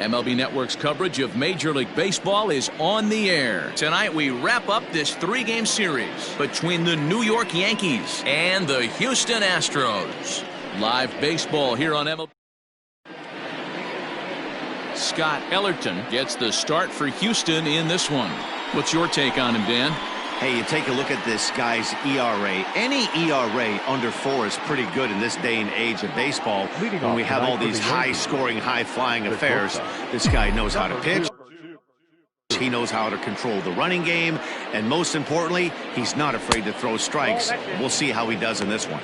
MLB Network's coverage of Major League Baseball is on the air. Tonight we wrap up this three-game series between the New York Yankees and the Houston Astros. Live baseball here on MLB. Scott Ellerton gets the start for Houston in this one. What's your take on him, Dan? Hey, you take a look at this guy's ERA. Any ERA under 4 is pretty good in this day and age of baseball. When we have all these high-scoring, high-flying affairs, this guy knows how to pitch. He knows how to control the running game. And most importantly, he's not afraid to throw strikes. We'll see how he does in this one.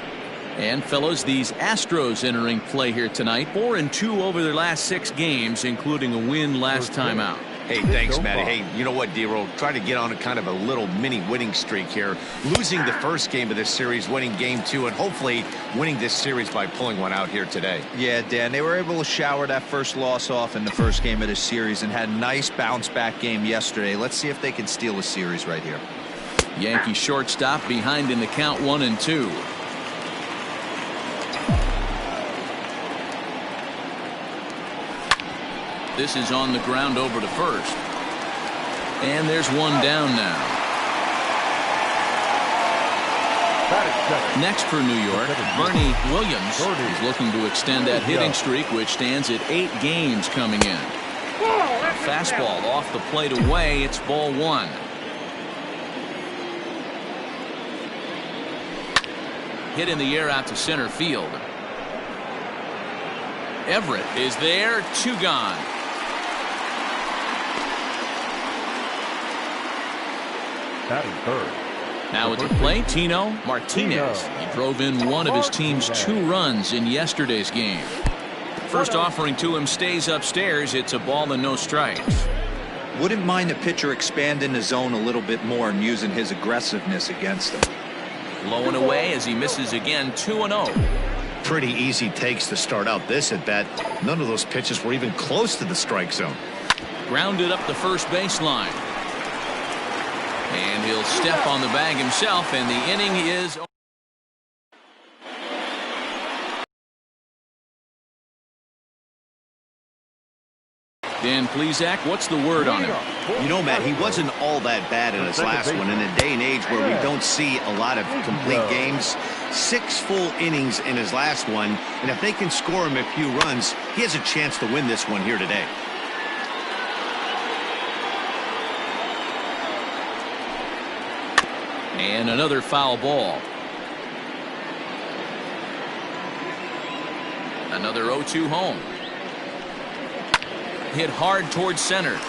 And, fellas, these Astros entering play here tonight. 4-2 over their last 6 games, including a win last time out. Hey, thanks, Matty. Hey, you know what, D-Roll? Try to get on a kind of a little mini winning streak here. Losing the first game of this series, winning game 2, and hopefully winning this series by pulling one out here today. Yeah, Dan, they were able to shower that first loss off in the first game of this series and had a nice bounce-back game yesterday. Let's see if they can steal a series right here. Yankee shortstop behind in the count 1-2. This is on the ground over to first. And there's one down now. Next for New York, Bernie Williams is looking to extend that hitting streak, which stands at 8 games coming in. Fastball off the plate away. It's ball 1. Hit in the air out to center field. Everett is there. 2 gone. Now at the plate, Tino Martinez. He drove in one of his team's 2 runs in yesterday's game. First offering to him stays upstairs. It's a ball and no strikes. Wouldn't mind the pitcher expanding the zone a little bit more and using his aggressiveness against him. Low and away as he misses again. 2-0. Pretty easy takes to start out this at bat. None of those pitches were even close to the strike zone. Grounded up the first baseline. And he'll step on the bag himself, and the inning is. Dan Plesac, what's the word on him? You know, Matt, he wasn't all that bad in his last one. In a day and age where we don't see a lot of complete games, 6 full innings in his last one, and if they can score him a few runs, he has a chance to win this one here today. And another foul ball. Another 0-2 home. Hit hard towards center.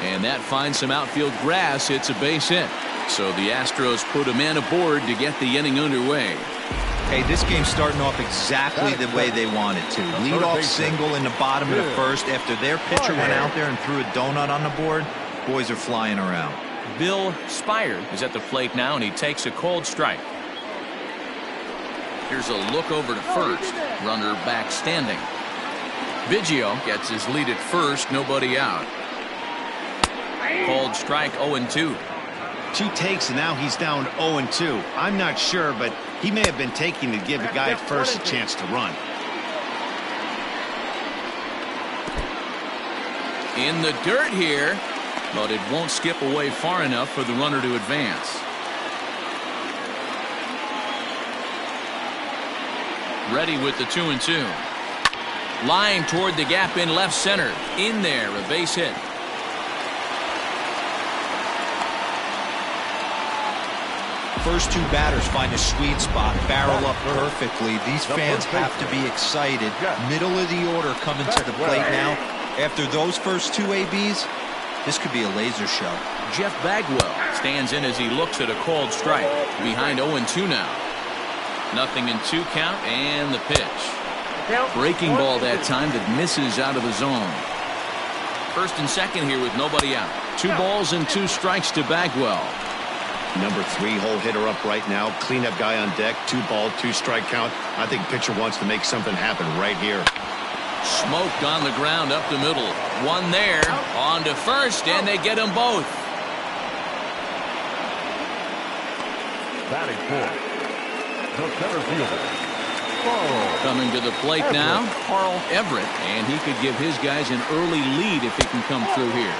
And that finds some outfield grass. It's a base hit. So the Astros put a man aboard to get the inning underway. Hey, this game's starting off exactly the way they wanted to. Lead-off single in the bottom of the first after their pitcher went out there and threw a donut on the board. Boys are flying around. Bill Spire is at the plate now, and he takes a cold strike. Here's a look over to first. Runner back standing. Biggio gets his lead at first. Nobody out. Cold strike. 0-2. 2 takes, and now he's down 0-2. I'm not sure, but he may have been taking to give the guy at first a chance to run. In the dirt here. But it won't skip away far enough for the runner to advance. Ready with the 2-2. Line toward the gap in left center. In there, a base hit. First 2 batters find a sweet spot, barrel up perfectly. These fans have to be excited. Middle of the order coming to the plate now. After those first 2 ABs, this could be a laser show. Jeff Bagwell stands in as he looks at a cold strike. Behind 0-2 now. Nothing in 2 count, and the pitch. Breaking ball that time that misses out of the zone. First and second here with nobody out. 2 balls and 2 strikes to Bagwell. Number 3 hole hitter up right now. Cleanup guy on deck. 2 ball, 2 strike count. I think pitcher wants to make something happen right here. Smoked on the ground up the middle. One there. On to first, and they get them both. Batting 4, the center fielder, Coming to the plate now, Carl Everett, and he could give his guys an early lead if he can come through here.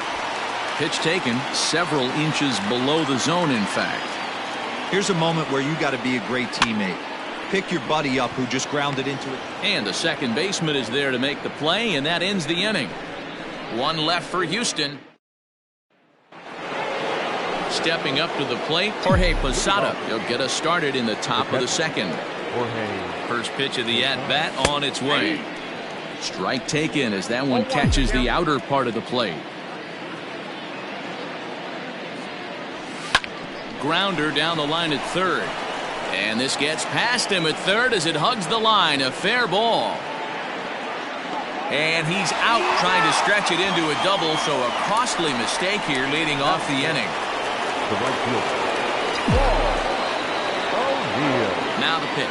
Pitch taken several inches below the zone, in fact. Here's a moment where you got to be a great teammate. Pick your buddy up who just grounded into it. And the second baseman is there to make the play, and that ends the inning. One left for Houston. Stepping up to the plate, Jorge Posada. He'll get us started in the top of the second. First pitch of the at-bat on its way. Strike taken as that one catches the outer part of the plate. Grounder down the line at third. And this gets past him at third as it hugs the line. A fair ball. And he's out trying to stretch it into a double, so a costly mistake here leading off the inning. Now the pitch.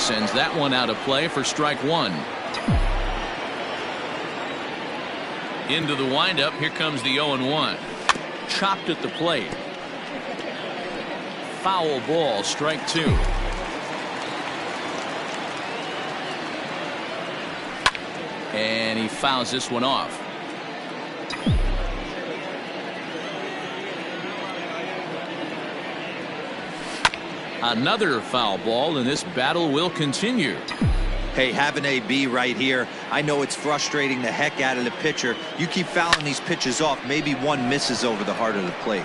Sends that one out of play for strike one. Into the windup. Here comes the 0-1. Chopped at the plate. Foul ball, strike two. And he fouls this one off. Another foul ball, and this battle will continue. Hey, have an AB right here. I know it's frustrating the heck out of the pitcher. You keep fouling these pitches off, maybe one misses over the heart of the plate.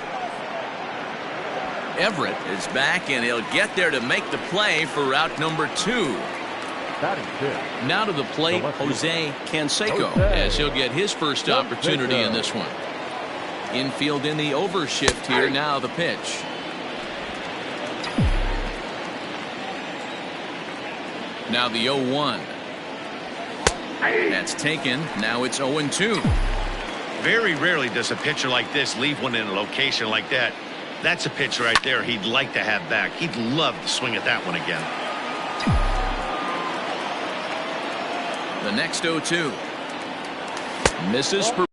Everett is back, and he'll get there to make the play for route number two. Now to the plate, Jose Canseco, as he'll get his first opportunity in this one. Infield in the overshift here. Now the pitch. Now the 0-1. That's taken. Now it's 0-2. Very rarely does a pitcher like this leave one in a location like that. That's a pitch right there he'd like to have back. He'd love to swing at that one again. The next 0-2. Misses for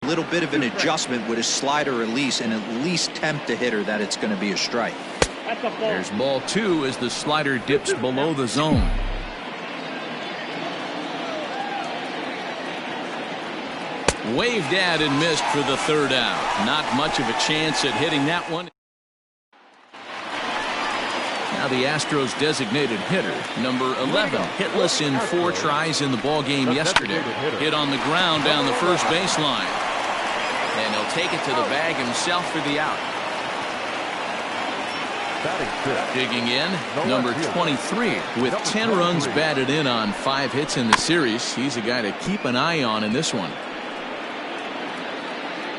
a little bit of an adjustment with his slider release and at least tempt the hitter that it's going to be a strike. There's ball two as the slider dips below the zone. Waved at and missed for the third out. Not much of a chance at hitting that one. Now the Astros designated hitter, number 11, hitless in 4 tries in the ball game yesterday. Hit on the ground down the first baseline. And he'll take it to the bag himself for the out. Digging in, number 23, with 10 runs batted in on 5 hits in the series. He's a guy to keep an eye on in this one.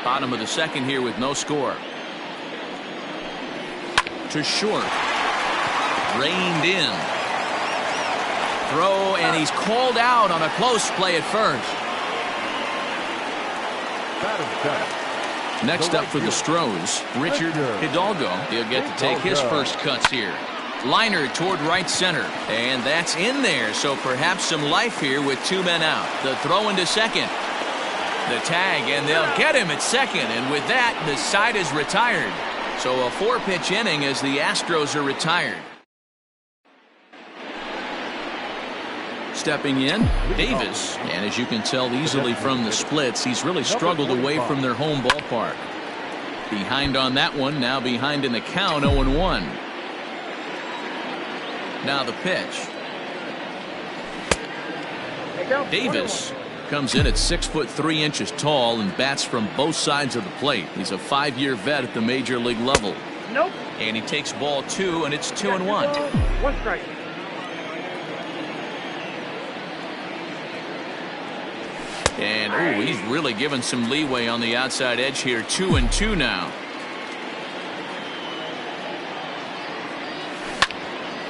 Bottom of the second here with no score. To short. Reined in. Throw, and he's called out on a close play at first. Next up for the Stros, Richard Hidalgo. He'll get to take his first cuts here. Liner toward right center, and that's in there, so perhaps some life here with 2 men out. The throw into second. The tag, and they'll get him at second, and with that, the side is retired. So a 4-pitch inning as the Astros are retired. Stepping in, Davis, and as you can tell easily from the splits, he's really struggled away from their home ballpark. Behind on that one, now behind in the count, 0-1. Now the pitch. Davis comes in at 6'3" tall and bats from both sides of the plate. He's a 5-year vet at the major league level. Nope. And he takes ball 2, and it's 2-1. 1 strike. And he's really given some leeway on the outside edge here. 2-2 now.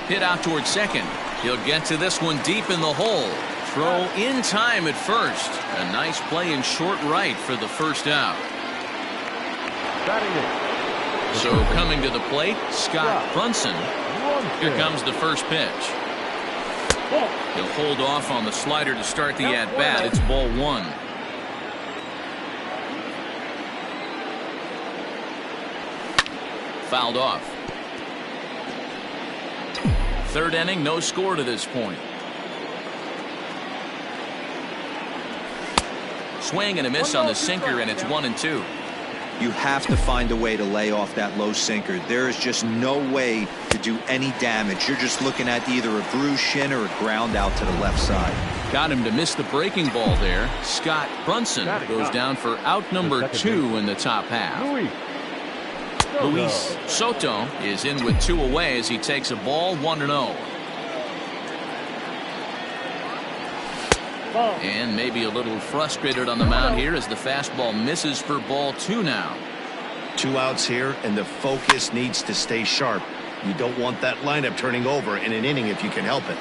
Hit out towards second. He'll get to this one deep in the hole. Throw in time at first. A nice play in short right for the first out. So coming to the plate, Scott Brunson. Here comes the first pitch. He'll hold off on the slider to start the at-bat. It's ball 1. Fouled off. Third inning, no score to this point. Swing and a miss on the sinker, and it's 1-2. You have to find a way to lay off that low sinker. There is just no way to do any damage. You're just looking at either a bruised shin or a ground out to the left side. Got him to miss the breaking ball there. Scott Brunson goes down for out number 2 in the top half. Luis Soto is in with 2 away as he takes a ball 1-0. And maybe a little frustrated on the mound here as the fastball misses for ball 2 now. 2 outs here, and the focus needs to stay sharp. You don't want that lineup turning over in an inning if you can help it.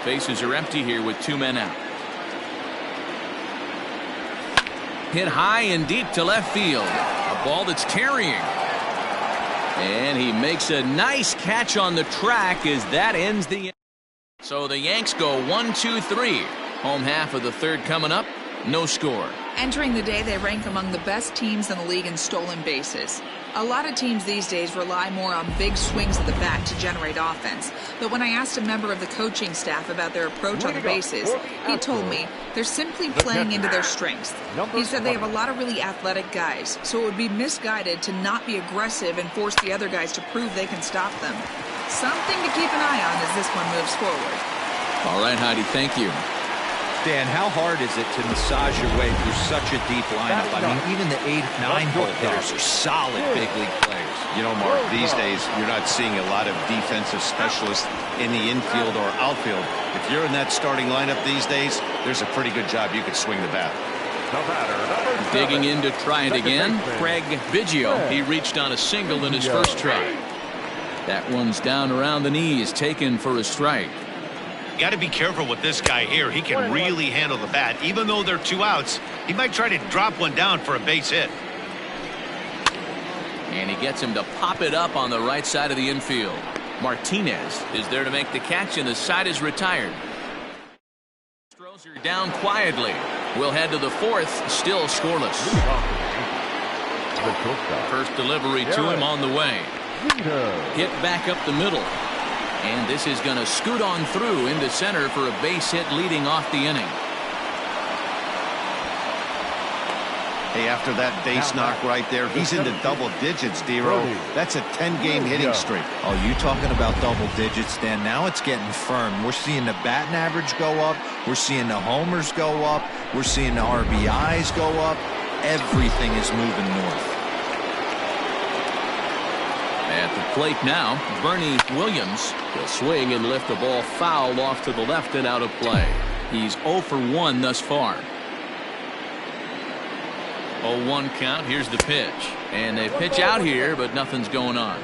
Bases are empty here with 2 men out. Hit high and deep to left field. A ball that's carrying. And he makes a nice catch on the track as that ends the inning. So the Yanks go 1-2-3. Home half of the third coming up. No score. Entering the day, they rank among the best teams in the league in stolen bases. A lot of teams these days rely more on big swings of the bat to generate offense. But when I asked a member of the coaching staff about their approach on the bases, he told me they're simply playing into their strengths. He said they have a lot of really athletic guys, so it would be misguided to not be aggressive and force the other guys to prove they can stop them. Something to keep an eye on as this one moves forward. All right, Heidi, thank you. Dan, how hard is it to massage your way through such a deep lineup? I mean, even the 8, 9 hole hitters are solid big league players. You know, Mark, these days you're not seeing a lot of defensive specialists in the infield or outfield. If you're in that starting lineup these days, there's a pretty good job you could swing the bat. Digging in to try it again, Craig Biggio. He reached on a single in his first try. That one's down around the knees, taken for a strike. Got to be careful with this guy here. He can really handle the bat. Even though they're 2 outs, he might try to drop one down for a base hit. And he gets him to pop it up on the right side of the infield. Martinez is there to make the catch, and the side is retired. Strozer down quietly. We'll head to the 4th, still scoreless. First delivery to him on the way. Hit back up the middle. And this is going to scoot on through into center for a base hit leading off the inning. Hey, after that base knock right there, he's into double digits, D-Row. That's a 10-game hitting streak. Oh, you talking about double digits, Dan? Now it's getting firm. We're seeing the batting average go up. We're seeing the homers go up. We're seeing the RBIs go up. Everything is moving north. At the plate now, Bernie Williams will swing and lift the ball foul off to the left and out of play. He's 0 for 1 thus far. 0-1 count. Here's the pitch. And they pitch out here, but nothing's going on.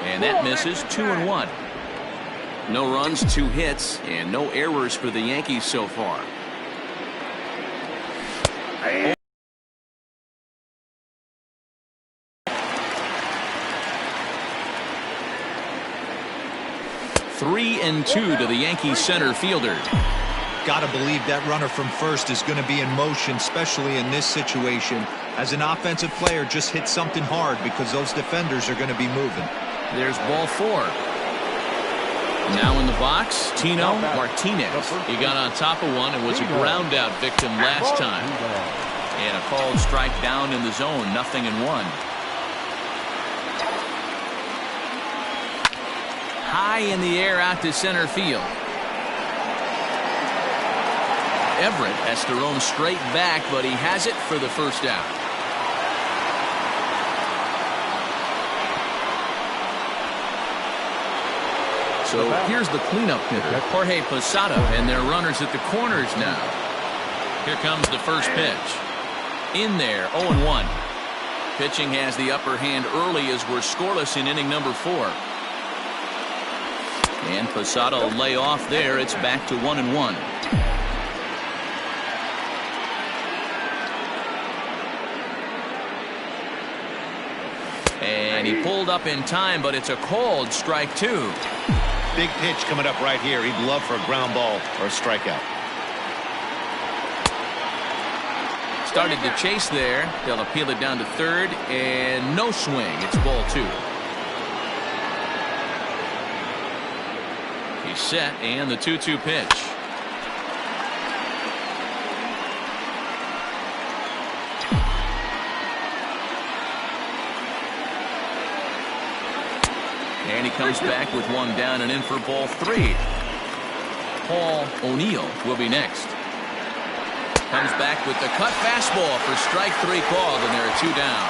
And that misses. 2-1. No runs, 2 hits, and no errors for the Yankees so far. Three and 2 to the Yankees center fielder. Got to believe that runner from first is going to be in motion, especially in this situation. As an offensive player, just hit something hard because those defenders are going to be moving. There's ball 4. Now in the box, Tino Martinez. He got on top of one and was a ground out victim last time. And a called strike down in the zone, 0-1. High in the air out to center field. Everett has to roam straight back, but he has it for the first out. So here's the cleanup hitter, Jorge Posada, and their runners at the corners now. Here comes the first pitch. In there, 0-1. Pitching has the upper hand early as we're scoreless in inning number 4. And Posada will lay off there. It's back to 1-1. And he pulled up in time, but it's a called strike 2. Big pitch coming up right here. He'd love for a ground ball or a strikeout. started to chase there. They'll appeal it down to third, and no swing. It's ball 2. He's set, and the 2-2 pitch. And he comes back with one down and in for ball 3. Paul O'Neill will be next. Comes back with the cut fastball for strike 3 called, and there are 2 down.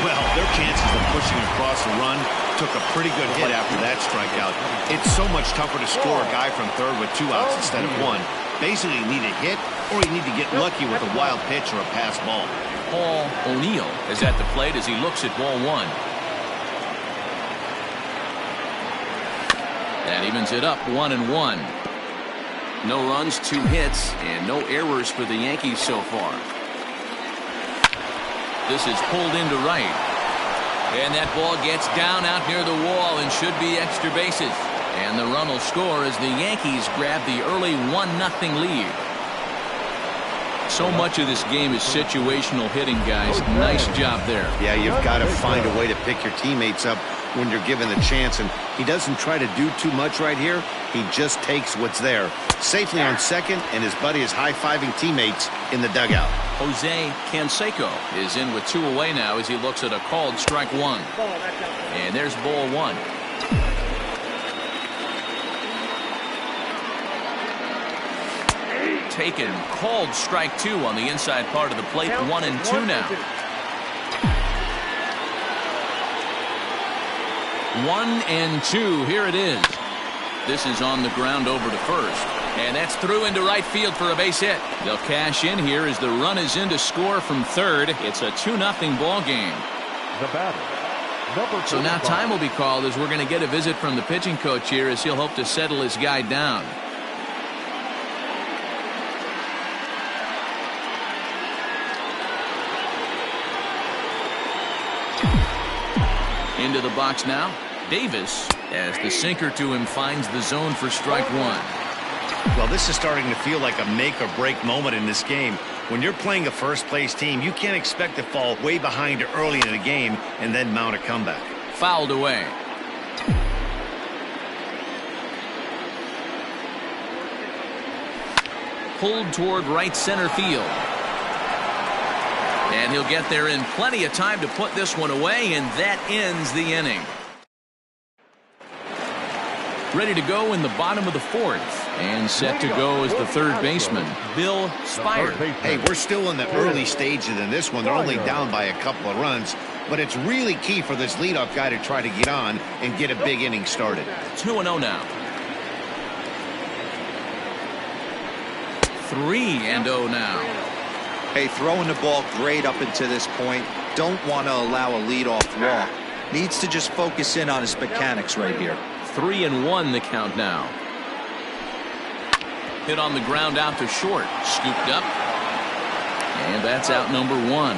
Well, their chances of pushing across the run took a pretty good hit after that strikeout. It's so much tougher to score a guy from third with 2 outs instead of 1. Basically, you need a hit or you need to get lucky with a wild pitch or a pass ball. Paul O'Neill is at the plate as he looks at ball 1. That evens it up 1-1. No runs, 2 hits, and no errors for the Yankees so far. This is pulled into right. And that ball gets down out near the wall and should be extra bases. And the run will score as the Yankees grab the early 1-0 lead. So much of this game is situational hitting, guys. Nice job there. Yeah, you've got to find a way to pick your teammates up when you're given the chance, and he doesn't try to do too much right here. He just takes what's there. Safely on second, and his buddy is high-fiving teammates in the dugout. Jose Canseco is in with 2 away now as he looks at a called strike 1. And there's ball 1. Taken, called strike 2 on the inside part of the plate. 1-2 now. 1-2. Here it is. This is on the ground over to first. And that's through into right field for a base hit. They'll cash in here as the run is in to score from third. It's a 2-0 ball game. The batter. So now time will be called as we're going to get a visit from the pitching coach here as he'll hope to settle his guy down. Into the box now. Davis, as the sinker to him, finds the zone for strike 1. Well, this is starting to feel like a make-or-break moment in this game. When you're playing a first-place team, you can't expect to fall way behind early in the game and then mount a comeback. Fouled away. Pulled toward right center field. And he'll get there in plenty of time to put this one away, and that ends the inning. Ready to go in the bottom of the 4th, and set to go as the third baseman, Bill Spire. Hey, we're still in the early stages in this one. They're only down by a couple of runs, but it's really key for this leadoff guy to try to get on and get a big inning started. 2-0 now. 3-0 now. Hey, throwing the ball great up until this point. Don't want to allow a leadoff walk. Needs to just focus in on his mechanics right here. 3-1 the count now. Hit on the ground out to short. Scooped up. And that's out number 1.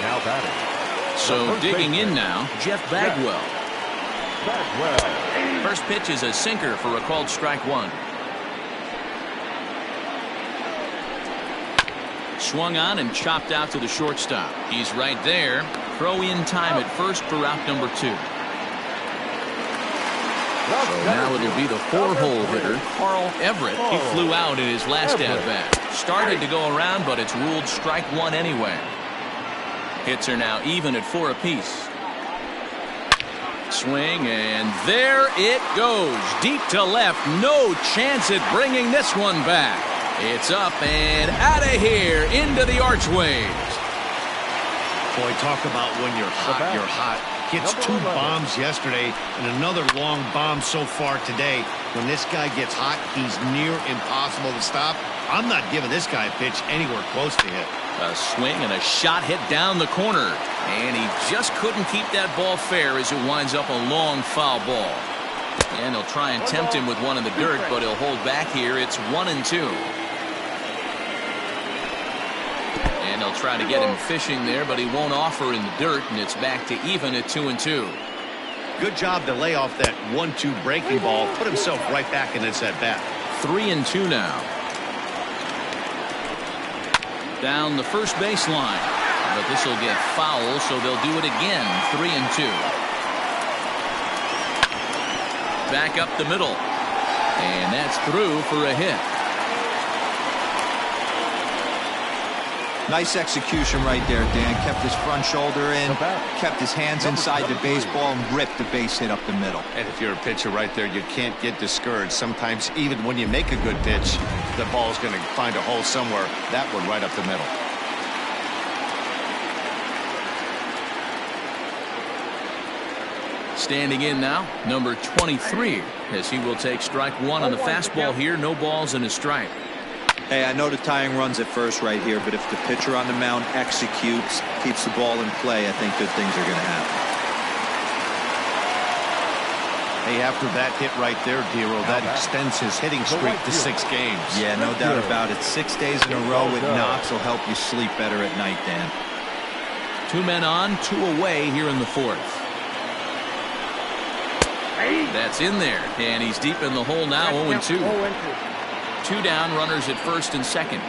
Now batting. So digging in now, Jeff Bagwell. First pitch is a sinker for a called strike 1. Swung on and chopped out to the shortstop. He's right there. Throw in time at first for out number 2. So now it'll be the 4-hole hitter, Carl Everett. He flew out in his last at-bat. Started to go around, but it's ruled strike 1 anyway. Hits are now even at 4 apiece. Swing, and there it goes. Deep to left. No chance at bringing this one back. It's up and out of here into the archways. Boy, talk about when you're hot, you're hot. Gets 2 bombs yesterday and another long bomb so far today. When this guy gets hot, he's near impossible to stop. I'm not giving this guy a pitch anywhere close to hit. A swing and a shot hit down the corner. And he just couldn't keep that ball fair as it winds up a long foul ball. And he'll try and tempt him with one in the dirt, but he'll hold back here. It's 1-2. And they'll try to get him fishing there, but he won't offer in the dirt, and it's back to even at 2-2. Good job to lay off that 1-2 breaking ball. Put himself right back in this at bat. 3-2 now. Down the first baseline. But this will get foul, so they'll do it again. 3-2. Back up the middle. And that's through for a hit. Nice execution right there, Dan. Kept his front shoulder in, kept his hands inside the baseball, and ripped the base hit up the middle. And if you're a pitcher right there, you can't get discouraged. Sometimes even when you make a good pitch, the ball's going to find a hole somewhere. That one right up the middle. Standing in now, number 23, as he will take strike one on the fastball here. No balls and a strike. Hey, I know the tying run's at first right here, but if the pitcher on the mound executes, keeps the ball in play, I think good things are going to happen. Hey, after that hit right there, Dero, that extends his hitting streak to 6 games. Yeah, no doubt about it. 6 days in a row with knocks will help you sleep better at night, Dan. 2 men on, 2 away here in the 4th. That's in there, and he's deep in the hole now. 0-2. 2 down, runners at first and second.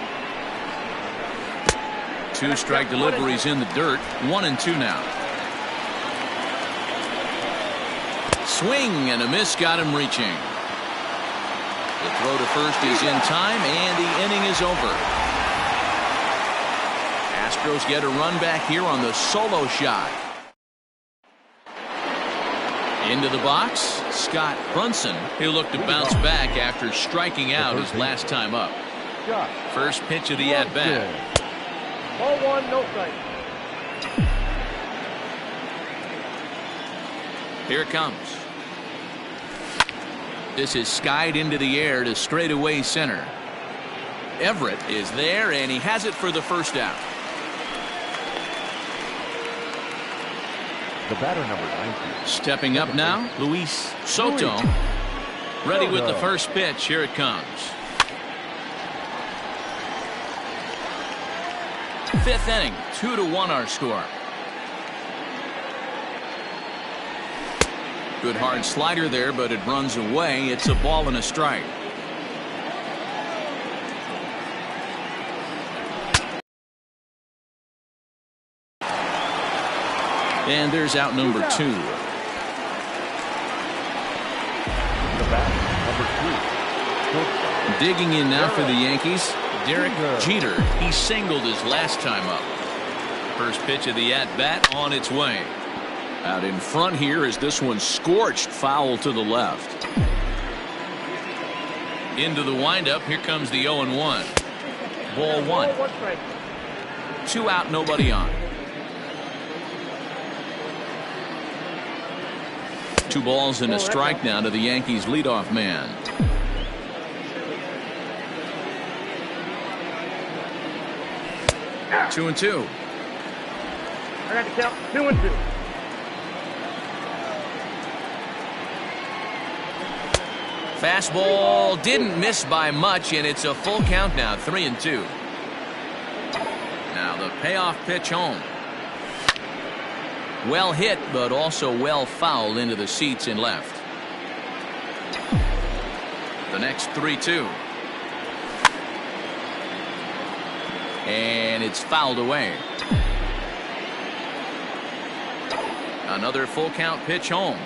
2 strike deliveries in the dirt. 1-2 now. Swing and a miss, got him reaching. The throw to first is in time, and the inning is over. Astros get a run back here on the solo shot. Into the box, Scott Brunson. He'll look to bounce back after striking out his last time up. First pitch of the at-bat. 0-1, no strike. Here it comes. This is skied into the air to straightaway center. Everett is there, and he has it for the first out. The batter, number 19. Stepping up now, Luis Soto. Ready with the first pitch. Here it comes. 5th inning, 2-1 our score. Good hard slider there, but it runs away. It's a ball and a strike. And there's out number 2. The batter, number 3. Digging in now for the Yankees, Derek Jeter. He singled his last time up. First pitch of the at-bat on its way. Out in front here is this one scorched foul to the left. Into the windup. Here comes the 0-1. Ball 1. 2 out, nobody on. 2 balls and a strike now to the Yankees leadoff man. Yeah. 2-2. I got the count. 2-2. Fastball didn't miss by much, and it's a full count now. 3-2. Now the payoff pitch home. Well hit, but also well fouled into the seats in left. The next 3-2. And it's fouled away. Another full count pitch home.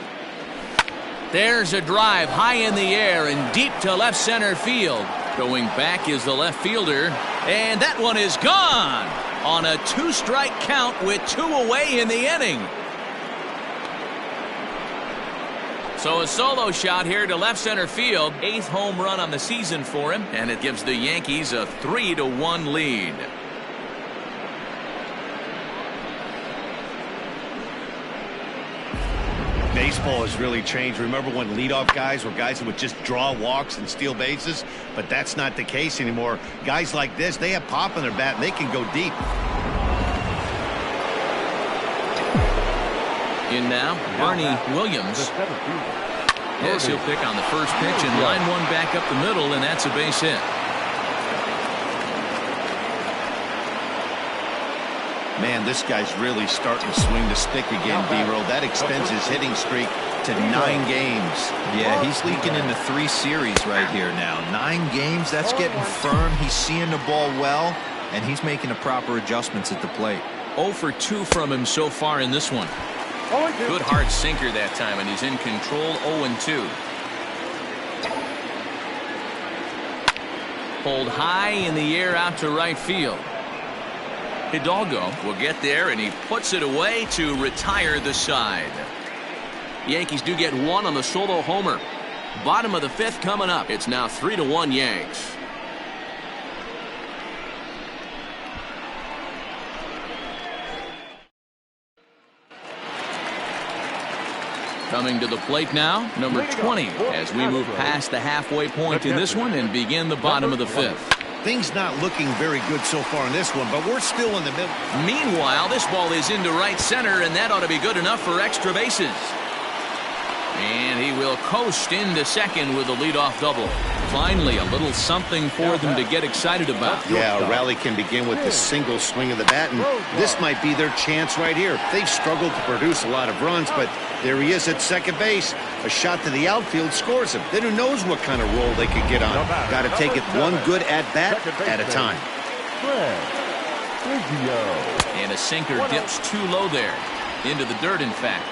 There's a drive high in the air and deep to left center field. Going back is the left fielder, and that one is gone on a 2-strike count with 2 away in the inning. So a solo shot here to left center field. 8th home run on the season for him, and it gives the Yankees a 3-1 lead. Baseball has really changed. Remember when leadoff guys were guys that would just draw walks and steal bases? But that's not the case anymore. Guys like this, they have pop in their bat and they can go deep. In now, Bernie Williams. Yes, he'll pick on the first pitch and line one back up the middle, and that's a base hit. Man, this guy's really starting to swing the stick again, D-Roll. That extends his hitting streak to 9 games. Yeah, he's leaking into 3 series right here now. 9 games, that's getting firm. He's seeing the ball well. and he's making the proper adjustments at the plate. 0 for 2 from him so far in this one. 0-2. Good hard sinker that time, and he's in control. 0-2. Pulled high in the air out to right field. Hidalgo will get there, and he puts it away to retire the side. Yankees do get one on the solo homer. Bottom of the 5th coming up. It's now 3-1 Yanks. Coming to the plate now, number 20, as we move past the halfway point in this one and begin the bottom of the 5th. Things not looking very good so far in this one, but we're still in the middle. Meanwhile, this ball is into right center, and that ought to be good enough for extra bases. And he will coast into second with a leadoff double. Finally, a little something for them to get excited about. Yeah, a rally can begin with the single swing of the bat, and this might be their chance right here. They've struggled to produce a lot of runs, but there he is at second base. A shot to the outfield scores him. Then who knows what kind of role they could get on. Got to take it one good at-bat at a time. And a sinker dips too low there. Into the dirt, in fact.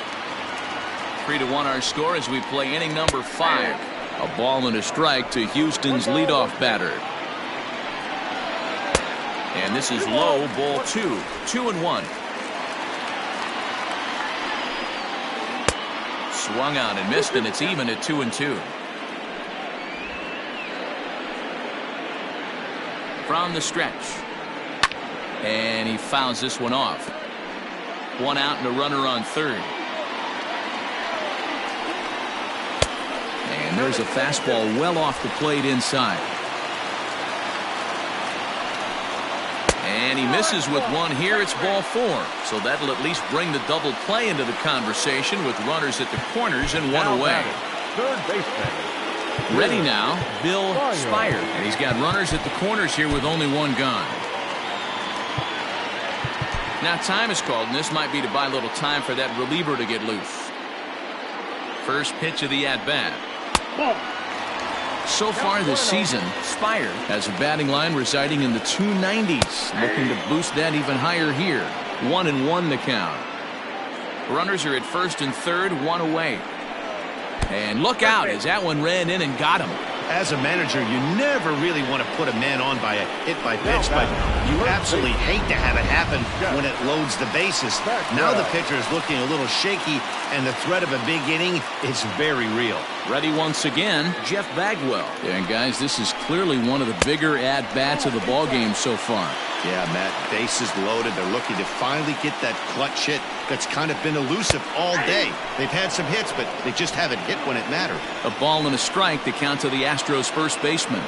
3-1 our score as we play inning number 5. A ball and a strike to Houston's leadoff batter. And this is low, ball 2. 2-1. Swung out and missed, and it's even at 2-2. From the stretch. And he fouls this one off. One out and a runner on third. And there's a fastball well off the plate inside. And he misses with one here. It's ball 4. So that'll at least bring the double play into the conversation with runners at the corners and one away. Third baseman. Ready now, Bill Spire. And he's got runners at the corners here with only one gone. Now time is called, and this might be to buy a little time for that reliever to get loose. First pitch of the at-bat. So far this season, Spire has a batting line residing in the 290s. Looking to boost that even higher here. 1-1 the count. Runners are at first and third, one away. And look out as that one ran in and got him. As a manager, you never really want to put a man on by a hit by pitch, but you absolutely hate to have it happen when it loads the bases. Now the pitcher is looking a little shaky, and the threat of a big inning is very real. Ready once again, Jeff Bagwell. Yeah, and guys, this is clearly one of the bigger at-bats of the ballgame so far. Yeah, Matt, bases loaded. They're looking to finally get that clutch hit that's kind of been elusive all day. They've had some hits, but they just haven't hit when it mattered. A ball and a strike to count to the Astros first baseman.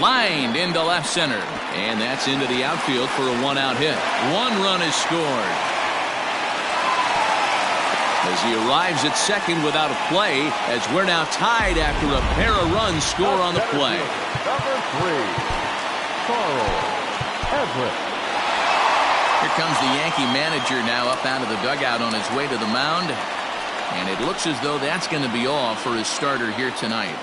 Lined into left center. And that's into the outfield for a one-out hit. One run is scored. As he arrives at second without a play, as we're now tied after a pair of runs score on the play. Number 3. Carl Everett. Here comes the Yankee manager now up out of the dugout on his way to the mound. And it looks as though that's going to be all for his starter here tonight.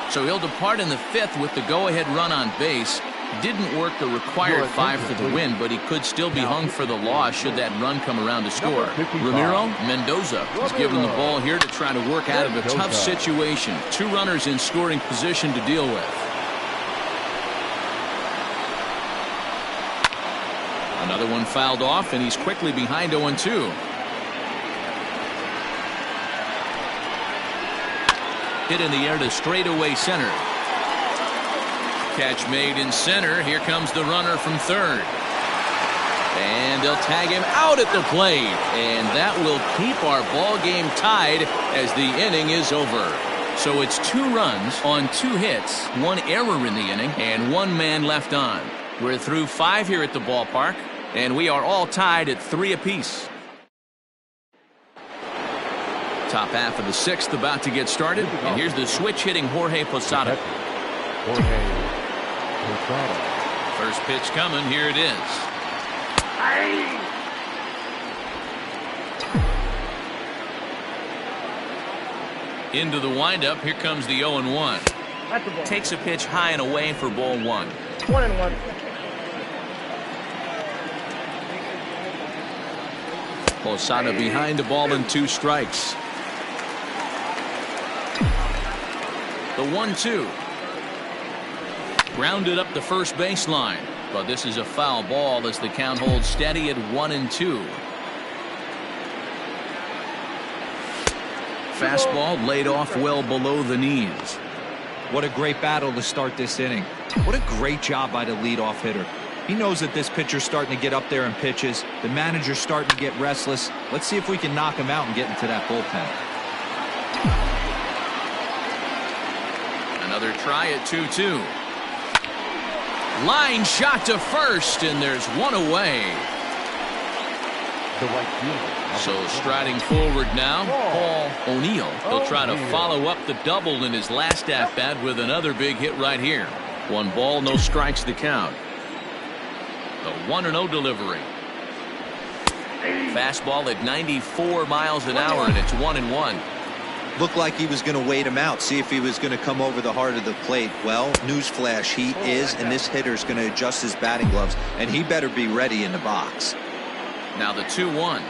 So he'll depart in the 5th with the go-ahead run on base. Didn't work the required 5 for the win, but he could still be hung for the loss should that run come around to score. Ramiro Mendoza is given the ball here to try to work out of a tough situation. 2 runners in scoring position to deal with. Another one fouled off, and he's quickly behind 0-2. Hit in the air to straightaway center. Catch made in center. Here comes the runner from third. And they'll tag him out at the plate. And that will keep our ball game tied as the inning is over. So it's 2 runs on 2 hits, 1 error in the inning, and 1 man left on. We're through 5 here at the ballpark, and we are all tied at 3 apiece. Top half of the 6th about to get started, and here's the switch hitting Jorge Posada. First pitch coming, here it is. Into the windup, here comes the 0-1. Takes a pitch high and away for ball 1. 1-1. Posada behind the ball and 2 strikes. The 1-2. Grounded up the first baseline, but this is a foul ball as the count holds steady at 1-2. Fastball laid off well below the knees. What a great battle to start this inning. What a great job by the leadoff hitter. He knows that this pitcher's starting to get up there in pitches. The manager's starting to get restless. Let's see if we can knock him out and get into that bullpen. Another try at 2-2. Line shot to first, and there's one away. The right fielder. So striding forward now, Paul O'Neill. He'll try to follow up the double in his last at-bat with another big hit right here. 1 ball, no strikes the count. The 1-0 delivery. Fastball at 94 miles an hour, and it's 1-1. Looked like he was going to wait him out, see if he was going to come over the heart of the plate. Well, newsflash, he is, and this hitter's going to adjust his batting gloves, and he better be ready in the box. Now the 2-1.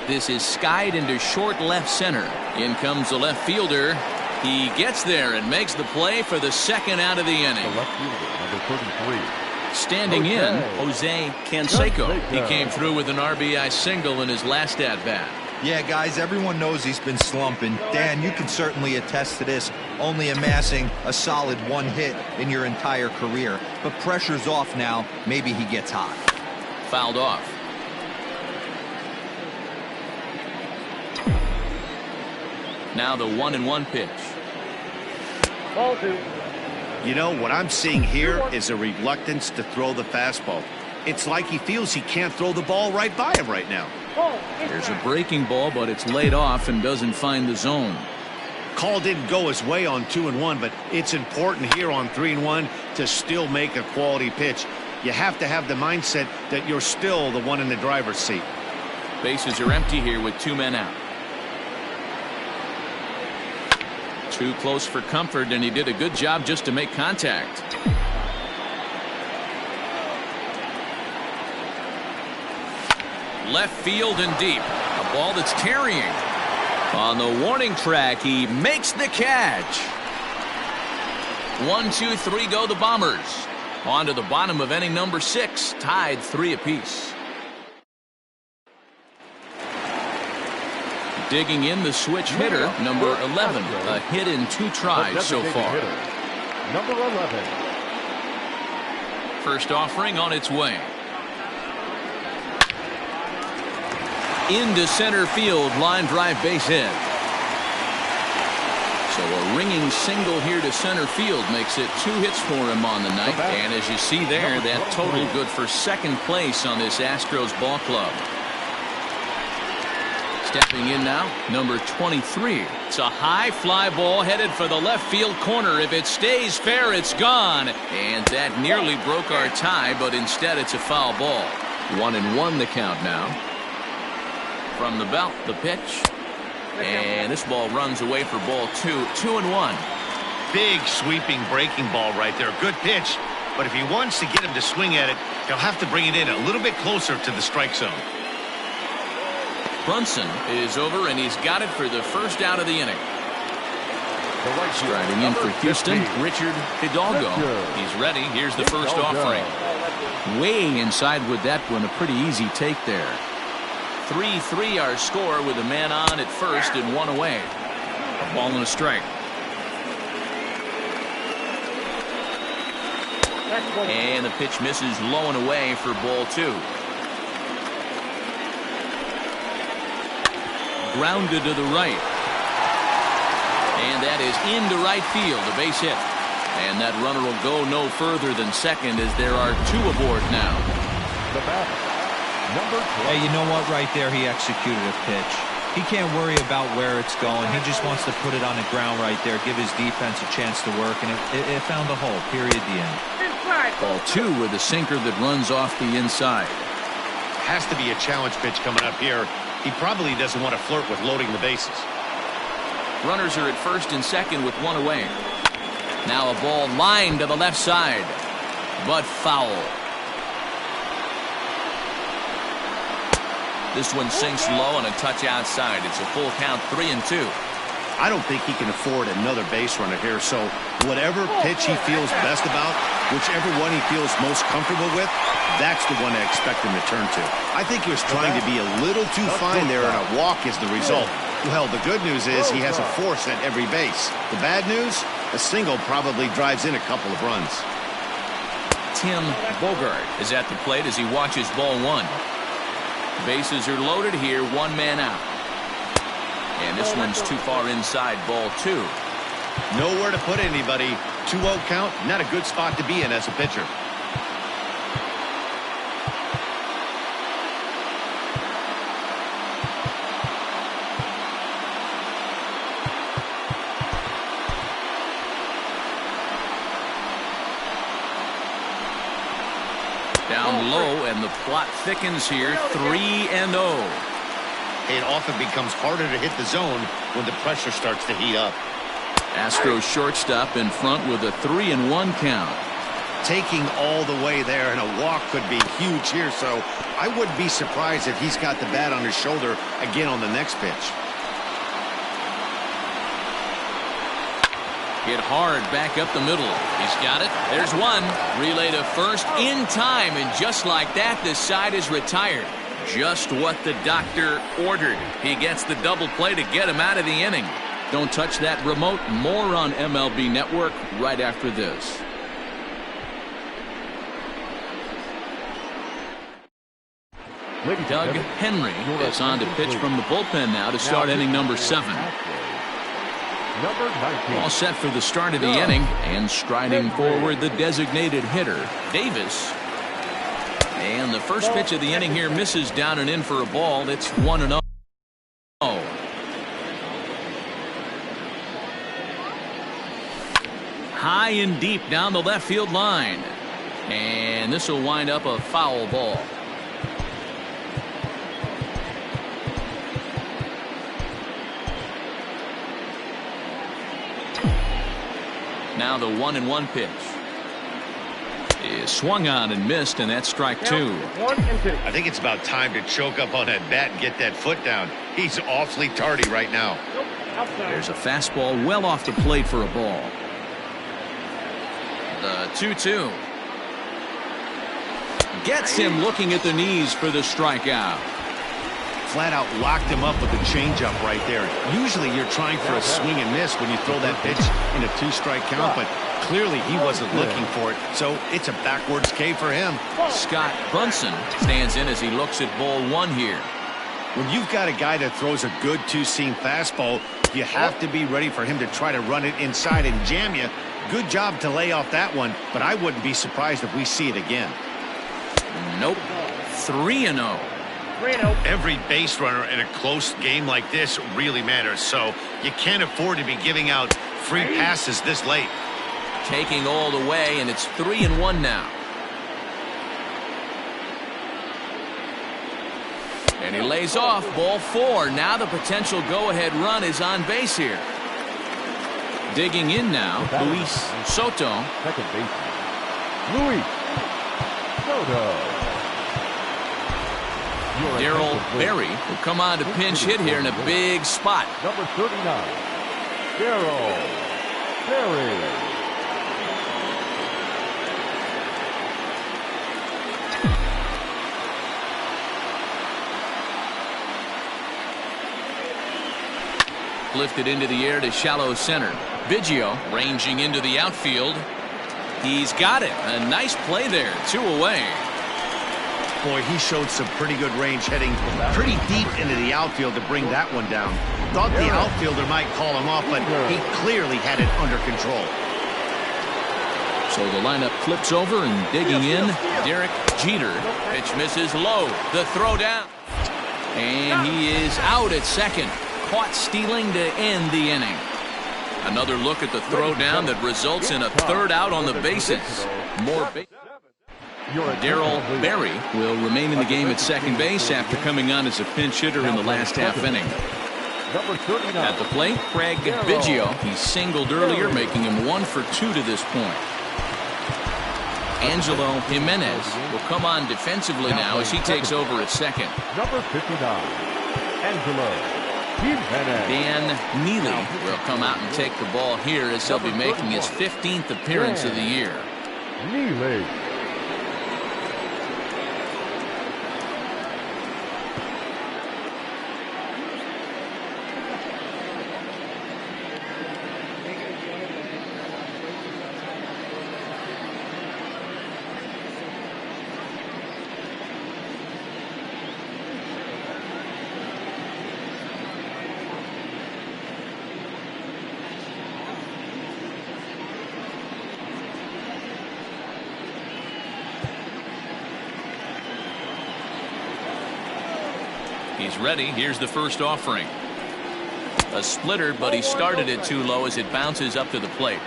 This is skied into short left center. In comes the left fielder. He gets there and makes the play for the second out of the inning. The left fielder, number 33. Standing in, Jose Canseco. He came through with an RBI single in his last at-bat. Yeah, guys, everyone knows he's been slumping. Dan, you can certainly attest to this, only amassing a solid 1 hit in your entire career. But pressure's off now. Maybe he gets hot. Fouled off. Now the 1-1 pitch. Ball 2. You know, what I'm seeing here is a reluctance to throw the fastball. It's like he feels he can't throw the ball right by him right now. There's a breaking ball, but it's laid off and doesn't find the zone. Call didn't go his way on 2-1, but it's important here on 3-1 to still make a quality pitch. You have to have the mindset that you're still the one in the driver's seat. Bases are empty here with 2 men out. Too close for comfort, and he did a good job just to make contact. Left field and deep. A ball that's carrying. On the warning track, he makes the catch. 1, 2, 3 go the Bombers. On to the bottom of inning number 6, tied 3 apiece. Digging in the switch hitter, number 11. A hit in 2 tries so far. Number 11. First offering on its way. Into center field, line drive base hit. So a ringing single here to center field makes it 2 hits for him on the night. And as you see there, that total good for second place on this Astros ball club. Stepping in now, number 23. It's a high fly ball headed for the left field corner. If it stays fair, it's gone. And that nearly broke our tie, but instead it's a foul ball. 1-1 the count now. From the belt, the pitch. And this ball runs away for ball 2. 2-1. Big sweeping breaking ball right there. Good pitch. But if he wants to get him to swing at it, he'll have to bring it in a little bit closer to the strike zone. Brunson is over, and he's got it for the first out of the inning. Striding in for Houston, Richard Hidalgo. He's ready. Here's the first offering. Way inside with that one. A pretty easy take there. 3-3 our score with a man on at first and 1 away. A ball and a strike. And the pitch misses low and away for ball 2. Grounded to the right. And that is into right field, a base hit. And that runner will go no further than second as there are 2 aboard now. The batter, number 12. Hey, you know what? Right there, he executed a pitch. He can't worry about where it's going. He just wants to put it on the ground right there, give his defense a chance to work, and it found a hole, period, the end. Ball 2 with a sinker that runs off the inside. Has to be a challenge pitch coming up here. He probably doesn't want to flirt with loading the bases. Runners are at first and second with 1 away. Now a ball lined to the left side, but foul. This one sinks low on a touch outside. It's a full count, 3-2. I don't think he can afford another base runner here, so whatever pitch he feels best about, whichever one he feels most comfortable with, that's the one I expect him to turn to. I think he was trying to be a little too fine there, and a walk is the result. Well, the good news is he has a force at every base. The bad news, a single probably drives in a couple of runs. Tim Bogart is at the plate as he watches ball one. Bases are loaded here, one man out. And this one's too far inside, ball two. Nowhere to put anybody. 2-0 count, not a good spot to be in as a pitcher. Down low, and the plot thickens here, 3-0. It often becomes harder to hit the zone when the pressure starts to heat up. Astros shortstop in front with a 3-1 count. Taking all the way there, and a walk could be huge here, so I wouldn't be surprised if he's got the bat on his shoulder again on the next pitch. Hit hard back up the middle. He's got it. There's one. Relay to first in time, and just like that, this side is retired. Just what the doctor ordered. He gets the double play to get him out of the inning. Don't touch that remote. More on MLB Network right after this. Doug Henry is on to pitch from the bullpen now to start inning number 7. All set for the start of the inning, and striding forward the designated hitter, Davis. And the first pitch of the inning here misses down and in for a ball. It's 1-0. High and deep down the left field line. And this will wind up a foul ball. Now the 1-1 pitch is swung on and missed, and that's strike 2. I think it's about time to choke up on that bat and get that foot down. He's awfully tardy right now. There's a fastball well off the plate for a ball. The 2-2 gets him looking at the knees for the strikeout. Flat out locked him up with a changeup right there. Usually you're trying for a swing and miss when you throw that pitch in a 2-strike count, but clearly he wasn't looking for it, so it's a backwards K for him. Scott Brunson stands in as he looks at ball 1 here. When you've got a guy that throws a good two-seam fastball, you have to be ready for him to try to run it inside and jam you. Good job to lay off that one, but I wouldn't be surprised if we see it again. Nope. 3-0. Every base runner in a close game like this really matters, so you can't afford to be giving out free passes this late. Taking all the way, and it's 3-1 now. And he lays off, ball 4. Now the potential go-ahead run is on base here. Digging in now, Luis Soto. Second base, Luis Soto. Darryl Berry will come on to pinch hit here in a big spot. Number 39, Darryl Berry. Lifted into the air to shallow center. Biggio ranging into the outfield. He's got it. A nice play there. 2 away. Boy, he showed some pretty good range heading pretty deep into the outfield to bring that one down. Thought the outfielder might call him off, but he clearly had it under control. So the lineup flips over, and digging in, Derek Jeter. Pitch misses low. The throw down. And he is out at second. Caught stealing to end the inning. Another look at the throw down that results in a third out on the bases. More bases. Darryl Berry will remain in the game at second base after coming on as a pinch hitter in the last half inning. Number 39. At the plate, Craig Biggio. He singled earlier, making him 1 for 2 to this point. Angelo Jimenez will come on defensively now as he takes over at second. Number 59. Angelo Jimenez. Dan Neely will come out and take the ball here as he'll be making his 15th appearance of the year. Neely. He's ready. Here's the first offering. A splitter, but he started it too low as it bounces up to the plate.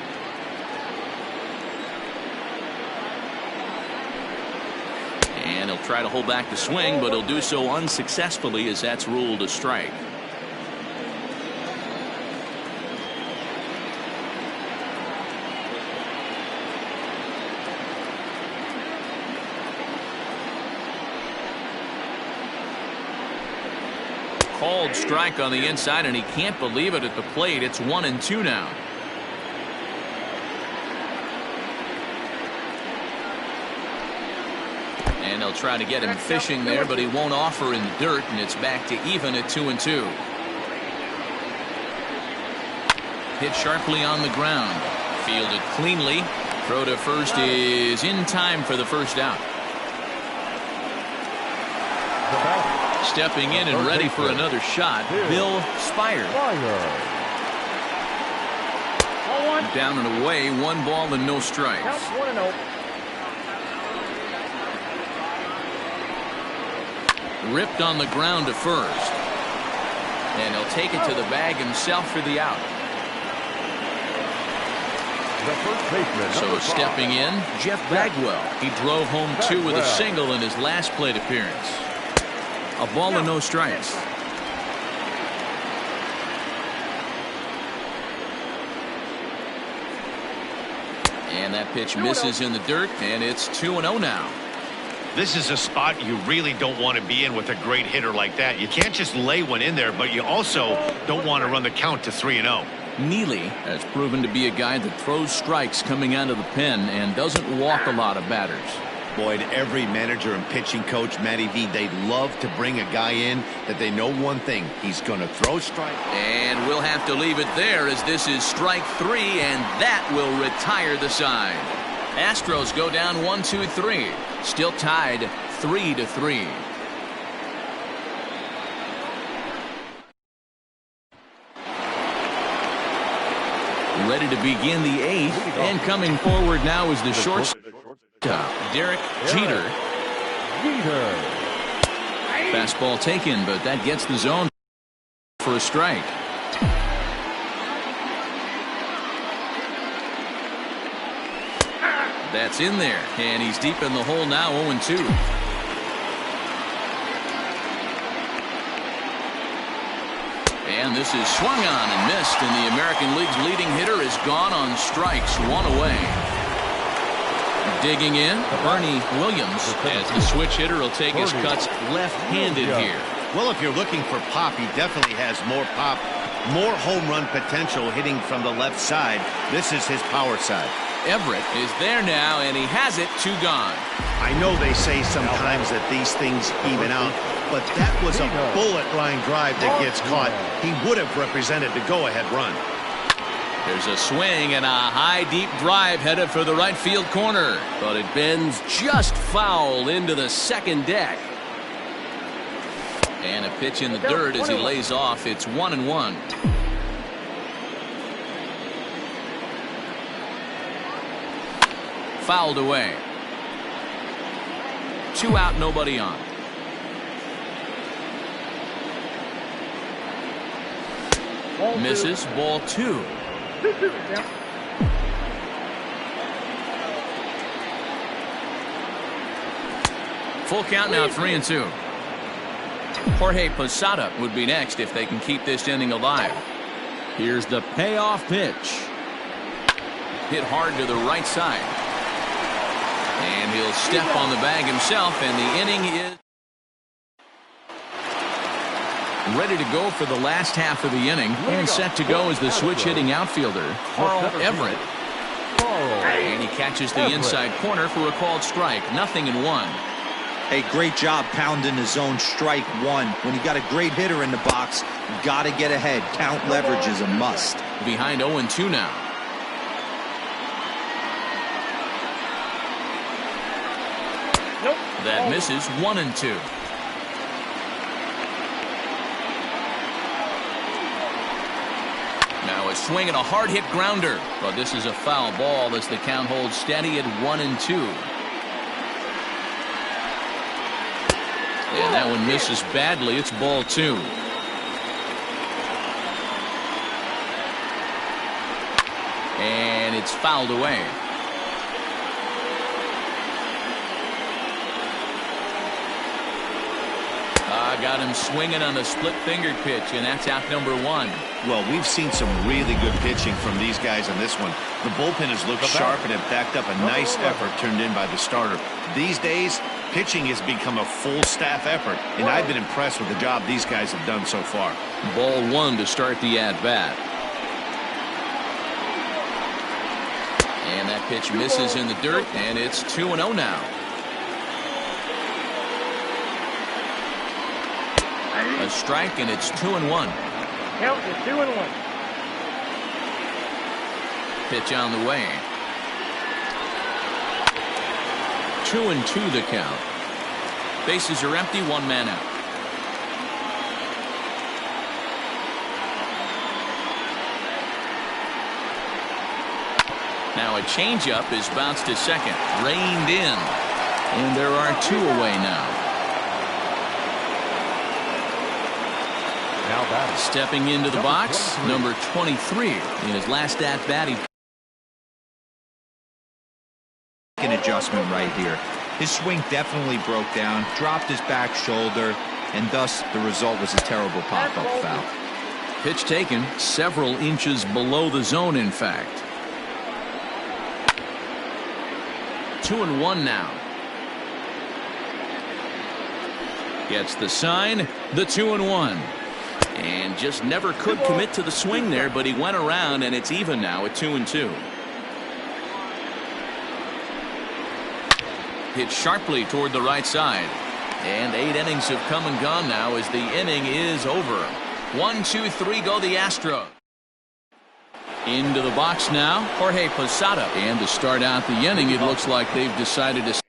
And he'll try to hold back the swing, but he'll do so unsuccessfully as that's ruled a strike. Called strike on the inside, and he can't believe it at the plate. It's 1-2 now. And they'll try to get him fishing there, but he won't offer in the dirt, and it's back to even at 2-2. Hit sharply on the ground. Fielded cleanly. Throw to first is in time for the first out. Stepping in and ready for another shot, Bill Spire. Down and away, 1 ball and no strikes. Ripped on the ground to first. And he'll take it to the bag himself for the out. So stepping in, Jeff Bagwell. He drove home 2 with a single in his last plate appearance. A ball and no strikes. And that pitch misses in the dirt, and it's 2-0 now. This is a spot you really don't want to be in with a great hitter like that. You can't just lay one in there, but you also don't want to run the count to 3-0. Neely has proven to be a guy that throws strikes coming out of the pen and doesn't walk a lot of batters. Boyd, every manager and pitching coach, Matty V, they'd love to bring a guy in that they know one thing. He's going to throw strike. And we'll have to leave it there as this is strike 3, and that will retire the side. Astros go down 1-2-3. Still tied 3-3. Ready to begin the 8th, and coming forward now is the shortstop, Derek Jeter. Fastball taken, but that gets the zone for a strike. That's in there, and he's deep in the hole now, 0-2. And this is swung on and missed, and the American League's leading hitter is gone on strikes, 1 away. Digging in, Bernie Williams, as the switch hitter will take his cuts left-handed here. Well, if you're looking for pop, he definitely has more pop, more home run potential hitting from the left side. This is his power side. Everett is there now, and he has it, 2 gone. I know they say sometimes that these things even out, but that was a bullet line drive that gets caught. He would have represented the go-ahead run. There's a swing and a high deep drive headed for the right field corner, but it bends just foul into the second deck. And a pitch in the dirt as he lays off. It's 1-1. Fouled away. 2 out, nobody on. Misses, ball 2. Full count now, 3-2. Jorge Posada would be next if they can keep this inning alive. Here's the payoff pitch. Hit hard to the right side. And he'll step on the bag himself, and the inning is ready to go for the last half of the inning. And set to go is the switch-hitting outfielder, Carl Everett. And he catches the inside corner for a called strike. 0-1. Hey, great job pounding the zone. Strike one. When you got a great hitter in the box, you got to get ahead. Count leverage is a must. Behind 0-2 now. That misses. 1-2. Now a swing and a hard hit grounder, but this is a foul ball as the count holds steady at 1-2. And that one misses badly. It's ball 2. And it's fouled away. Got him swinging on a split-fingered pitch, and that's out number 1. Well, we've seen some really good pitching from these guys on this one. The bullpen has looked sharp and have backed up a nice effort turned in by the starter. These days, pitching has become a full staff effort, and I've been impressed with the job these guys have done so far. Ball 1 to start the at-bat. And that pitch misses in the dirt, and it's 2-0 now. A strike, and it's 2-1. Count is 2-1. Pitch on the way. 2-2 the count. Bases are empty, 1 man out. Now a changeup is bounced to second, reined in, and there are 2 away now. Stepping into the box, number 23. In his last at-bat, An adjustment right here. His swing definitely broke down, dropped his back shoulder, and thus the result was a terrible pop-up foul. pitch taken several inches below the zone, in fact. 2-1 now. Gets the sign, the 2-1. And just never could commit to the swing there, but he went around, and it's even now at 2-2. Hit sharply toward the right side. And 8 innings have come and gone now as the inning is over. 1, 2, 3 go the Astros. Into the box now, Jorge Posada. And to start out the inning, it looks like they've decided to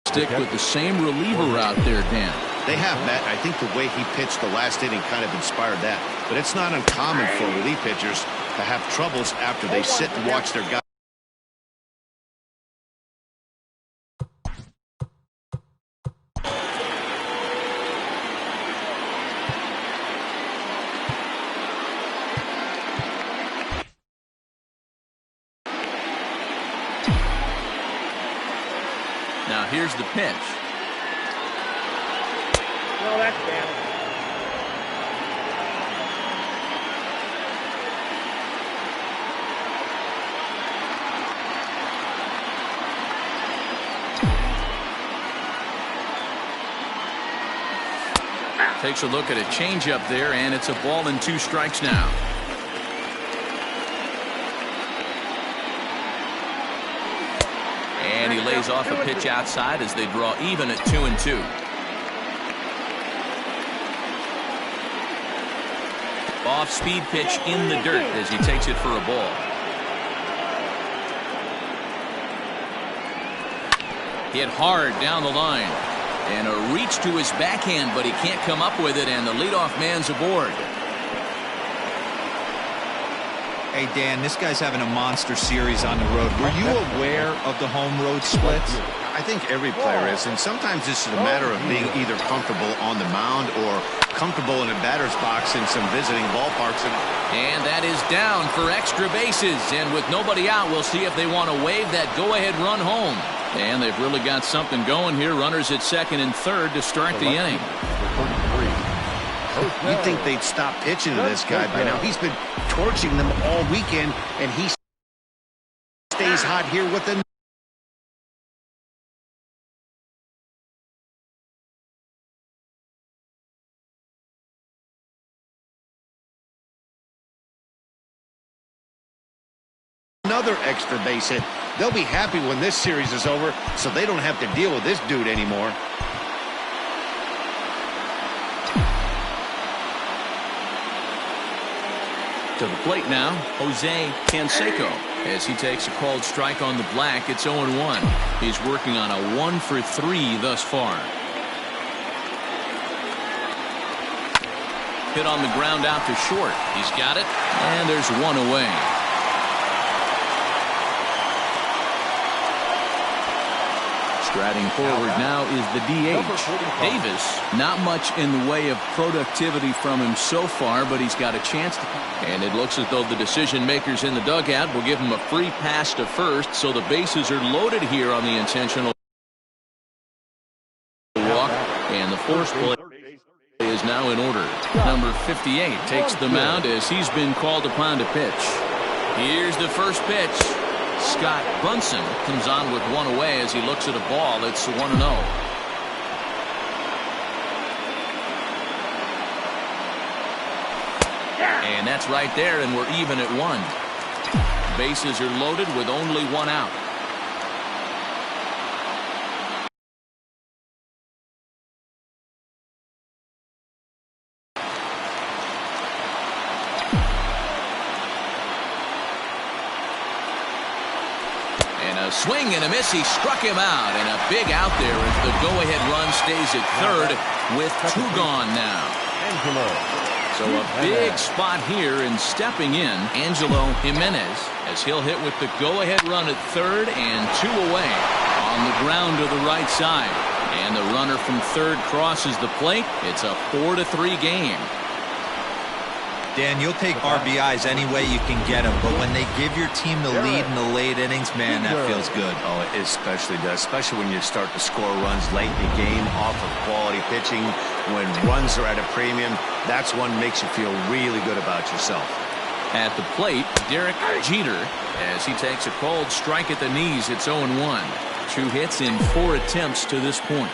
stick with the same reliever out there, Dan. They have, Matt. I think the way he pitched the last inning kind of inspired that. But it's not uncommon for relief pitchers to have troubles after they sit and watch their guy. Now here's the pitch. No, that's bad. Takes a look at a changeup there, and it's a ball and 2 strikes now. And he lays off a pitch outside as they draw even at 2-2. Off-speed pitch in the dirt as he takes it for a ball. Hit hard down the line. And a reach to his backhand, but he can't come up with it, and the leadoff man's aboard. Hey, Dan, this guy's having a monster series on the road. Were you aware of the home road splits? I think every player is, and sometimes this is a matter of being either comfortable on the mound or comfortable in a batter's box in some visiting ballparks. And that is down for extra bases. And with nobody out, we'll see if they want to wave that go-ahead run home. And they've really got something going here. Runners at second and third to start the inning. You'd think they'd stop pitching to this guy by now. He's been torching them all weekend, and he stays hot here with the another extra base hit. They'll be happy when this series is over, so they don't have to deal with this dude anymore. To the plate now, Jose Canseco. As he takes a called strike on the black, it's 0-1. He's working on a 1-for-3 thus far. Hit on the ground out to short. He's got it, and there's one away. Striding forward now is the DH. Davis, not much in the way of productivity from him so far, but he's got a chance to. And it looks as though the decision makers in the dugout will give him a free pass to first, so the bases are loaded here on the intentional walk. And the force play is now in order. Number 58 takes the mound as he's been called upon to pitch. Here's the first pitch. Scott Brunson comes on with one away as he looks at a ball. It's 1-0. And that's right there, and we're even at 1. Bases are loaded with only one out. Swing and a miss. He struck him out, and a big out there as the go-ahead run stays at third with 2 gone now. So a big spot here, and stepping in, Angelo Jimenez, as he'll hit with the go-ahead run at third and 2 away on the ground to the right side. And the runner from third crosses the plate. It's a 4-3 game. Dan, you'll take RBIs any way you can get them, but when they give your team the lead in the late innings, man, that feels good. Oh, it especially does, especially when you start to score runs late in the game off of quality pitching. When runs are at a premium, that's one makes you feel really good about yourself. At the plate, Derek Jeter, as he takes a cold strike at the knees. It's 0-1. 2 hits in 4 attempts to this point.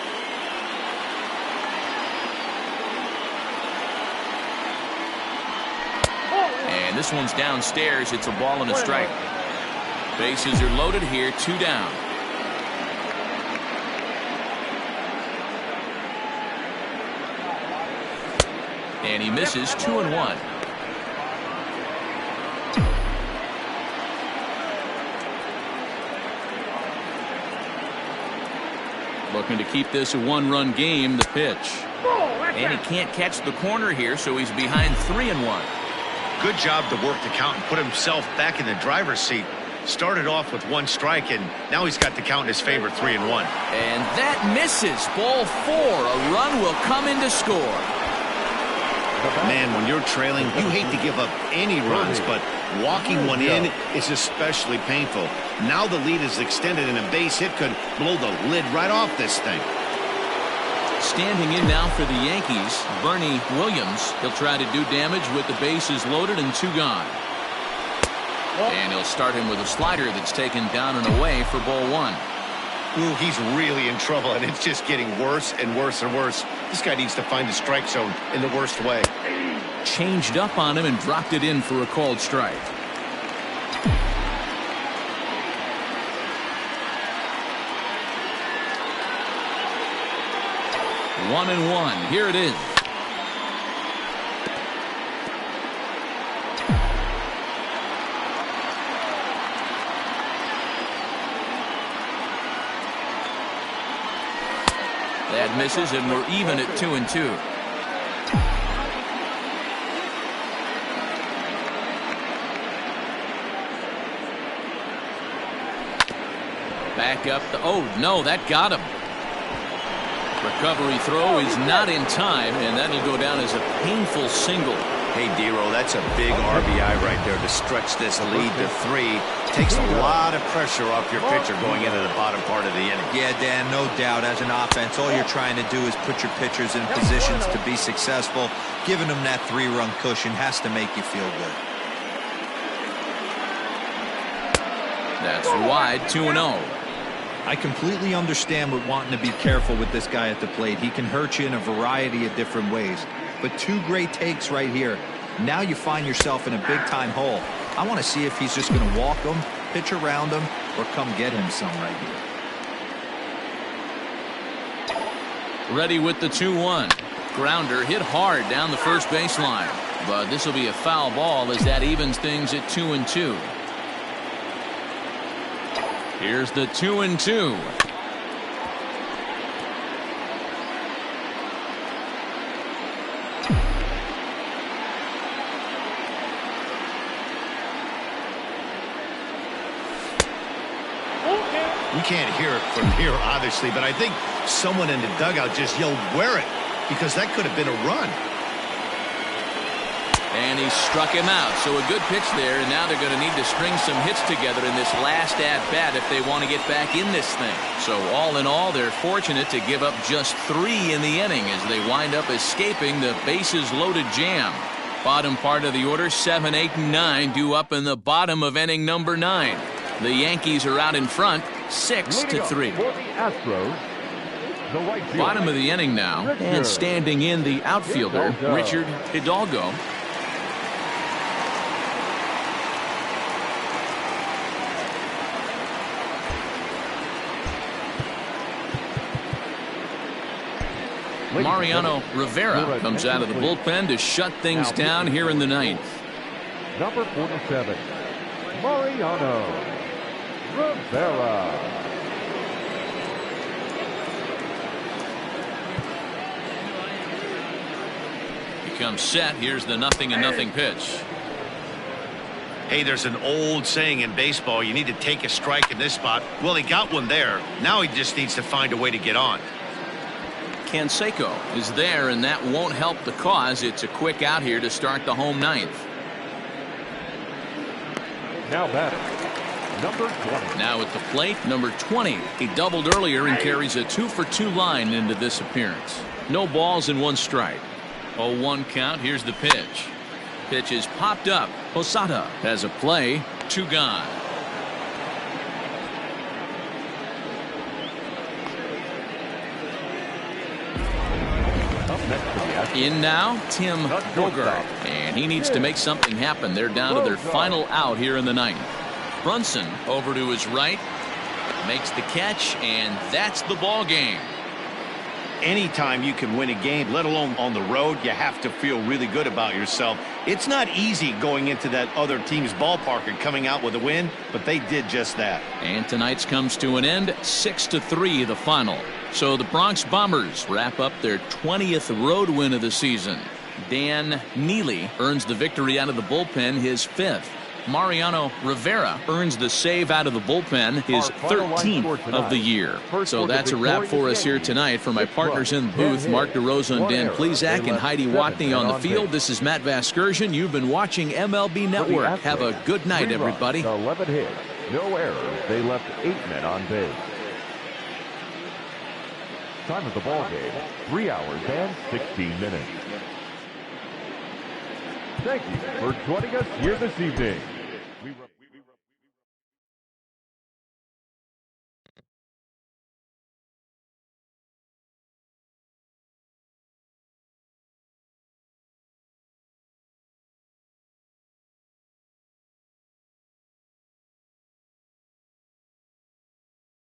And this one's downstairs. It's a ball and a strike. Bases are loaded here. 2 down. And he misses. 2-1. Looking to keep this a 1-run game. The pitch. And he can't catch the corner here, so he's behind 3-1. Good job to work the count and put himself back in the driver's seat. Started off with 1 strike, and now he's got the count in his favor, 3-1. And that misses. Ball 4. A run will come in to score. Man, when you're trailing, you hate to give up any runs, but walking one in is especially painful. Now the lead is extended, and a base hit could blow the lid right off this thing. Standing in now for the Yankees, Bernie Williams. He'll try to do damage with the bases loaded and 2 gone. And he'll start him with a slider that's taken down and away for ball 1. Ooh, he's really in trouble, and it's just getting worse and worse and worse. This guy needs to find the strike zone in the worst way. Changed up on him and dropped it in for a called strike. One and 1. Here it is. That misses, and we're even at 2-2. Back up the, oh no, that got him. Recovery throw is not in time, and that'll go down as a painful single. Hey, Dero, that's a big RBI right there to stretch this lead to 3. Takes a lot of pressure off your pitcher going into the bottom part of the inning. Yeah, Dan, no doubt. As an offense, all you're trying to do is put your pitchers in positions to be successful. Giving them that 3-run cushion has to make you feel good. That's wide, 2-0. I completely understand with wanting to be careful with this guy at the plate. He can hurt you in a variety of different ways. But 2 great takes right here. Now you find yourself in a big-time hole. I want to see if he's just going to walk him, pitch around him, or come get him some right here. Ready with the 2-1. Grounder hit hard down the first baseline. But this will be a foul ball as that evens things at 2-2. Here's the 2-2. You can't hear it from here, obviously, but I think someone in the dugout just yelled, "Wear it," because that could have been a run. And he struck him out. So a good pitch there, and now they're going to need to string some hits together in this last at-bat if they want to get back in this thing. So all in all, they're fortunate to give up just 3 in the inning as they wind up escaping the bases-loaded jam. Bottom part of the order, 7, 8, and 9 due up in the bottom of inning number 9. The Yankees are out in front, 6-3. For the Astros, the right fielder, Bottom of the inning now, and standing in the outfielder, Richard Hidalgo. Mariano Rivera comes out of the bullpen to shut things down here in the 9th. number 47, Mariano Rivera. He comes set. Here's the 0-0 pitch. Hey, there's an old saying in baseball, you need to take a strike in this spot. Well, he got one there. Now he just needs to find a way to get on. Canseco is there, and that won't help the cause. It's a quick out here to start the home 9th. Now batting, number 20. Now at the plate, number 20. He doubled earlier and carries a 2-for-2 line into this appearance. No balls and 1 strike. 0-1 count. Here's the pitch. Pitch is popped up. Posada has a play. 2 gone. In now, Tim Bogart, and he needs to make something happen. They're down to their final out here in the 9th. Brunson over to his right, makes the catch, and that's the ball game. Anytime you can win a game, let alone on the road, you have to feel really good about yourself. It's not easy going into that other team's ballpark and coming out with a win, but they did just that. And tonight's comes to an end, 6-3 the final. So the Bronx Bombers wrap up their 20th road win of the season. Dan Neely earns the victory out of the bullpen, his 5th. Mariano Rivera earns the save out of the bullpen, his 13th of the year. So that's a wrap for us here tonight. For my partners in the booth, Mark DeRosa and Dan Plesac and Heidi Watney on the field, this is Matt Vasgersian. You've been watching MLB Network. Have a good night, everybody. 11 hits, no errors. They left 8 men on base. Time of the ball game, 3 hours and 16 minutes. Thank you for joining us here this evening.